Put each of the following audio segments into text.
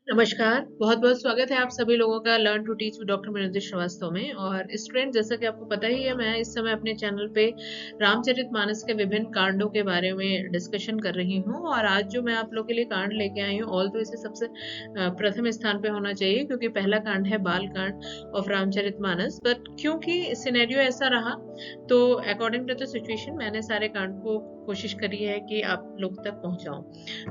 नमस्कार, बहुत-बहुत स्वागत है आप सभी लोगों का learn to teach with doctor Mridul Shrivastava में। और स्टूडेंट, जैसा कि आपको पता ही है, मैं इस समय अपने चैनल पे रामचरितमानस के विभिन्न कांडों के बारे में डिस्कशन कर रही हूँ। और आज जो मैं आप लोग के लिए कांड लेके आई हूँ, ऑल तो इसे सबसे प्रथम स्थान पे होना चाहिए क्योंकि पहला कांड है बाल कांड ऑफ रामचरितमानस। बट क्योंकि सिनेरियो ऐसा रहा, तो अकॉर्डिंग टू द सिचुएशन मैंने सारे कांड को कोशिश करी है कि आप लोग तक पहुंचाऊं।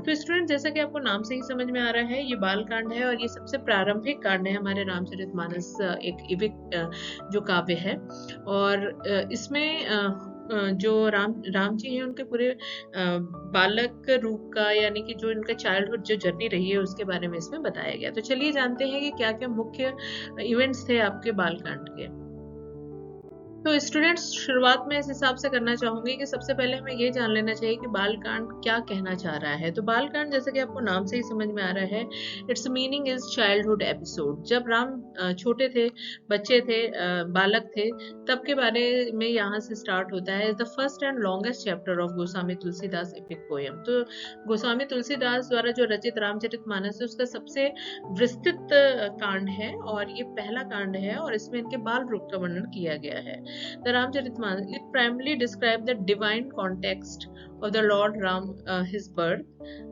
तो स्टूडेंट, जैसा कि आपको नाम से ही समझ में आ रहा है, ये बाल कांड है और ये सबसे प्रारंभिक कांड है हमारे रामचरितमानस, एक एपिक जो काव्य है। और इसमें जो राम जी हैं, उनके पूरे बालक रूप का, यानी कि जो इनका चाइल्डहुड जो जर्नी रही है उसके बारे में इसमें बताया गया। तो चलिए जानते हैं कि क्या क्या मुख्य इवेंट्स थे आपके बाल कांड के। तो स्टूडेंट्स, शुरुआत में इस हिसाब से करना चाहूंगी कि सबसे पहले हमें ये जान लेना चाहिए कि बालकांड क्या कहना चाह रहा है। तो बालकांड, जैसे कि आपको नाम से ही समझ में आ रहा है, it's meaning is childhood episode. जब राम छोटे थे, बच्चे थे, बालक थे, तब के बारे में यहाँ से स्टार्ट होता है। The first and longest chapter of Goswami Tulsidas epic poem. तो गोस्वामी तुलसीदास द्वारा जो रचित रामचरितमानस है उसका सबसे विस्तृत कांड है और ये पहला कांड है और इसमें इनके बाल रूप का वर्णन किया गया है। The Ramcharitmanas, it primarily describes the divine context of the Lord Ram, his birth,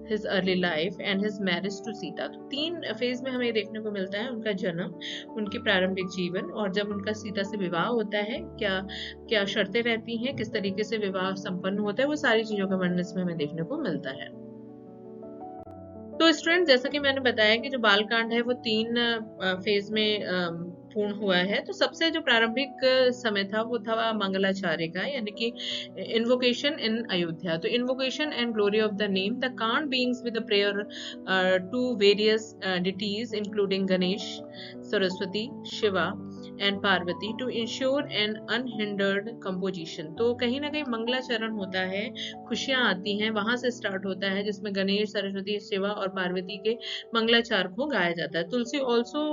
his early life and his marriage to Sita। तो तीन फेज में हमें देखने को मिलता है, उनका जन्म, उनकी प्रारंभिक जीवन, और जब उनका सीता से विवाह होता है, क्या क्या शर्तें रहती हैं, किस तरीके से विवाह संपन्न होता है, वो सारी चीजों का वर्णन इसमें हमें देखने को मिलता है। तो स्टूडेंट, जैसा कि मैंने बताया कि जो बाल कांड है वो तीन फेज में पूर्ण हुआ है। तो सबसे जो प्रारंभिक समय था वो था मंगलाचार्य का, यानी कि इन्वोकेशन इन अयोध्या। तो invocation and glory of the name, the kand begins with a prayer to various deities including Ganesh, Saraswati, Shiva and Parvati to ensure an unhindered composition. तो कहीं ना कहीं मंगलाचरण होता है, खुशियां आती हैं, वहां से स्टार्ट होता है, जिसमें गणेश, सरस्वती, शिवा और पार्वती के मंगलाचार को गाया जाता है। तुलसी also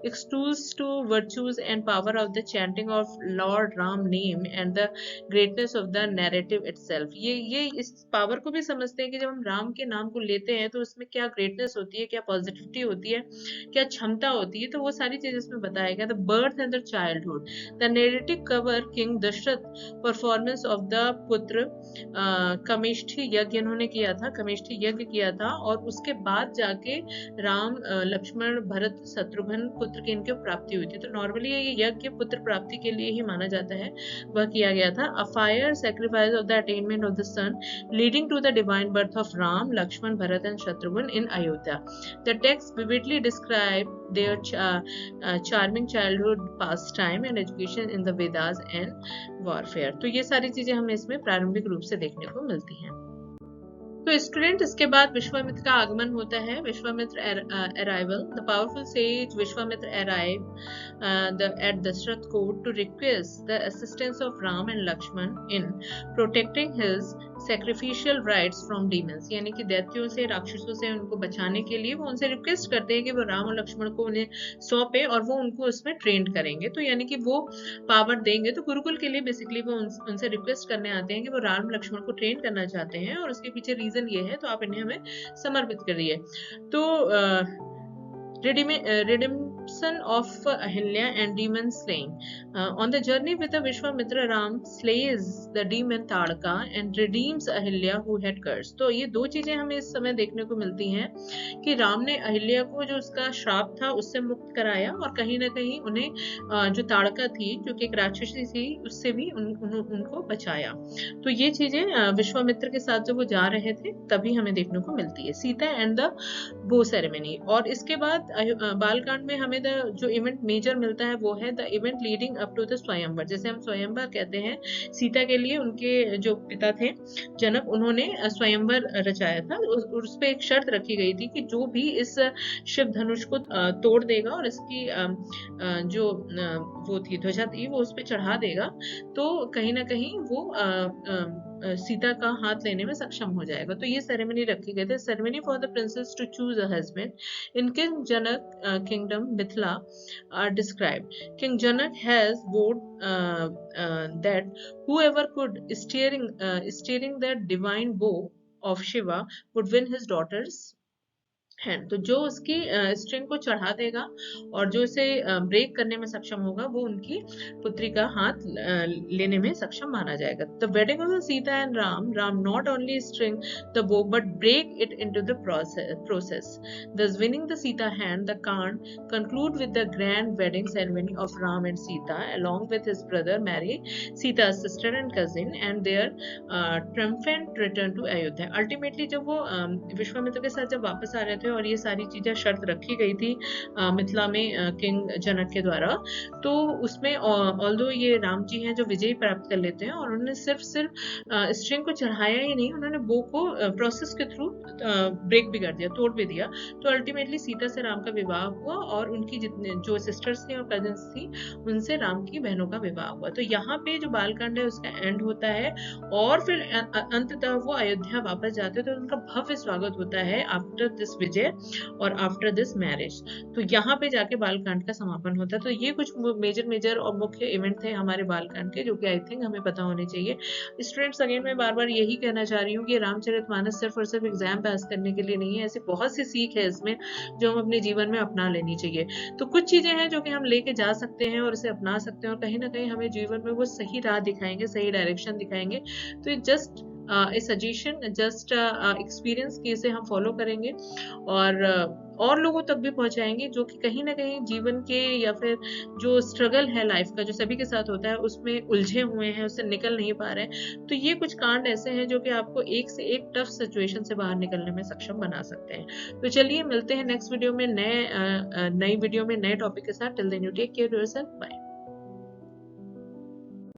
extols to virtues and power of the chanting of Lord Ram name and the greatness of the narrative itself। ये इस पावर को भी समझते हैं कि जब हम राम के नाम को लेते हैं तो उसमें क्या ग्रेटनेस होती है, क्या पॉजिटिविटी होती है, क्या क्षमता होती है। तो वो सारी चीज इसमें बताया गया। The birth and the childhood, the narrative cover king Dasharath performance of the putrakameshti यज्ञ इन्होंने किया था, कमेष्ठी यज्ञ किया था, और उसके बाद जाके राम, लक्ष्मण, भरत, शत्रुघ्न पुत्र की इनकी प्राप्ति हुई थी। तो नॉर्मली ये यज्ञ पुत्र प्राप्ति के लिए ही माना जाता है, वह किया गया था। A fire sacrifice of the attainment of the son leading to the divine birth of Ram, Lakshman, Bharat and Shatrughna in Ayodhya. The text vividly describe their charming childhood pastime and education in the Vedas and warfare। तो ये सारी चीजें हमें इसमें प्रारंभिक रूप से देखने को मिलती हैं। तो स्टूडेंट, इसके बाद विश्वामित्र का आगमन होता है। Vishwamitra arrival, the powerful sage Vishwamitra arrive at Dasharath court to request the assistance of Ram and Lakshman in protecting his sacrificial rites from demons, यानी कि दैत्यों से, राक्षसों से उनको बचाने के लिए वो उनसे रिक्वेस्ट करते हैं कि वो राम और लक्ष्मण को उन्हें सौंपे और वो उनको उसमें ट्रेंड करेंगे। तो यानी कि वो पावर देंगे। तो गुरुकुल के लिए बेसिकली वो उनसे रिक्वेस्ट करने आते हैं कि वो राम लक्ष्मण को ट्रेन करना चाहते हैं और उसके पीछे रीजन ये है, तो आप इन्हें हमें समर्पित करिए। तो redemption of Ahilya and demon slaying। On the journey with the Vishwamitra, Ram slays the demon Tadka and redeems Ahilya who had cursed। तो ये दो चीजें हमें इस समय देखने को मिलती हैं कि राम ने अहिल्या को जो उसका श्राप था उससे मुक्त कराया और कहीं ना कहीं उन्हें जो ताड़का थी, जो कि एक राक्षसी थी, उससे भी उनको बचाया। तो ये चीजें विश्वामित्र के साथ जब वो जा रहे थे तभी हमें देखने को मिलती है। सीता एंड द बो सेरेमनी। और इसके बाद बालकांड में हमें जो इवेंट मेजर मिलता है वो है the event leading up to the swayamvar. जैसे हम स्वयंवर कहते हैं, सीता के लिए उनके जो पिता थे जनक, उन्होंने स्वयंवर रचाया था। उस पे एक शर्त रखी गई थी कि जो भी इस शिव धनुष को तोड़ देगा और इसकी जो वो थी ध्वजा थी वो उस पे चढ़ा देगा, तो कहीं ना कहीं वो सीता का हाथ लेने में सक्षम हो जाएगा। तो ये सेरेमनी रखी गई थी, ceremony for the princess to choose a husband in king Janak kingdom Mithila are described. King Janak has vowed that whoever could steering the divine bow of Shiva would win his daughters hand, तो जो उसकी string को चढ़ा देगा और जो इसे break करने में सक्षम होगा वो उनकी पुत्री का हाथ लेने में सक्षम माना जाएगा। The wedding of Sita and Ram, Ram not only string the bow but break it into the process. Thus winning the Sita hand, the Khan conclude with the grand wedding ceremony of Ram and Sita along with his brother marry Sita's sister and cousin and their triumphant return to Ayodhya. Ultimately जब वो विश्वामित्र के साथ जब वापस आ रहे थे और ये सारी चीजें शर्त रखी गई थी मिथिला में किंग जनक के द्वारा, तो उसमें ऑल्दो ये राम जी हैं जो विजय प्राप्त कर लेते हैं और उन्होंने सिर्फ स्ट्रिंग को चढ़ाया ही नहीं, उन्होंने बो को प्रोसेस के थ्रू ब्रेक भी कर दिया, तोड़ भी दिया। तो अल्टीमेटली सीता से राम का विवाह हुआ और उनकी जितने जो सिस्टर्स थी और कजिन्स थी उनसे राम की बहनों का विवाह हुआ। तो यहाँ पे जो बालकांड है उसका एंड होता है और फिर अंततः वो अयोध्या वापस जाते हैं, तो उनका भव्य स्वागत होता है आफ्टर दिस विजय और आफ्टर दिस मैरिज। तो यहाँ पे जाके बालकांड का समापन होता है। तो ये कुछ मेजर और मुख्य इवेंट थे हमारे बालकांड के, जो कि आई थिंक हमें पता होने चाहिए। स्टूडेंट्स, अगेन मैं बार बार यही कहना चाह रही हूँ कि रामचरितमानस सिर्फ और सिर्फ एग्जाम पास करने के लिए नहीं है, ऐसी बहुत सी सीख है इसमें जो हम अपने जीवन में अपना लेनी चाहिए। तो कुछ चीजें हैं जो कि हम लेके जा सकते हैं और इसे अपना सकते हैं और कहीं ना कहीं हमें जीवन में वो सही राह दिखाएंगे, सही डायरेक्शन दिखाएंगे। तो just a suggestion, just experience कि इसे हम फॉलो करेंगे और लोगों तक भी पहुंचाएंगे जो कि कहीं ना कहीं जीवन के या फिर जो स्ट्रगल है लाइफ का जो सभी के साथ होता है उसमें उलझे हुए हैं, उससे निकल नहीं पा रहे हैं। तो ये कुछ कांड ऐसे हैं जो कि आपको एक से एक टफ सिचुएशन से बाहर निकलने में सक्षम बना सकते हैं। तो चलिए मिलते हैं नेक्स्ट वीडियो में नई वीडियो में नए टॉपिक के साथ। Till then you take care yourself, bye.